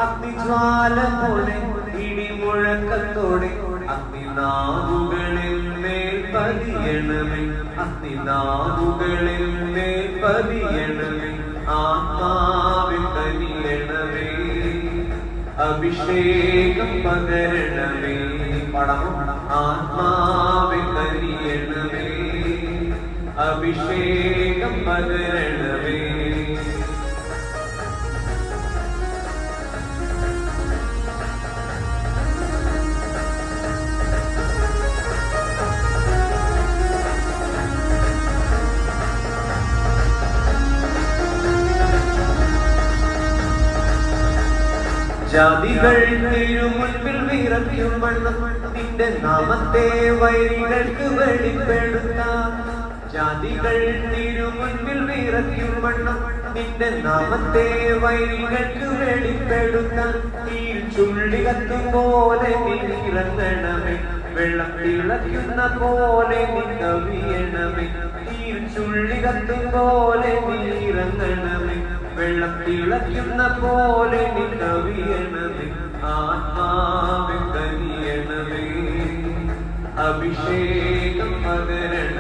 അഗ്നിജ്വാല പോലെ ഇടിമുഴക്കത്തോടെ അഗ്നിനാവുകളിൽ മേൽ പതിയണമേ, അഗ്നിനാവുകളിൽ മേൽ പതിയണമേ, ആത്മാവിൽ കനിയണമേ, അഭിഷേകം പകരണമേ. പടം ആത്മാവിൽ കനിയണമേ, അഭിഷേകം പകരണമേ. ജാതികൾ തിരുമുൻപിൽ വിറയ്ക്കും വണ്ണം നിന്റെ നാമത്തെ വൈരികൾക്ക് വെളിപ്പെടുത്താം. ജാതികൾ തിരുമുൻപിൽ വിറയ്ക്കും വണ്ണം നിന്റെ നാമത്തെ വൈരികൾക്ക് വെളിപ്പെടുത്താൻ. തീയിൽ ചുള്ളി കത്തും പോലെ നീ ഇറങ്ങണമേ, വെള്ളം തിളയ്ക്കുന്ന പോലെ നീ കവിയണമേ. തീയിൽ ചുള്ളി കത്തും പോലെ നീ ഇറങ്ങണമേ, വെള്ളം തിളയ്ക്കുന്ന പോലെ നീ കവിയണമേ, ആത്മാവിൽ കനിയണമേ, അഭിഷേകം പകരണമേ.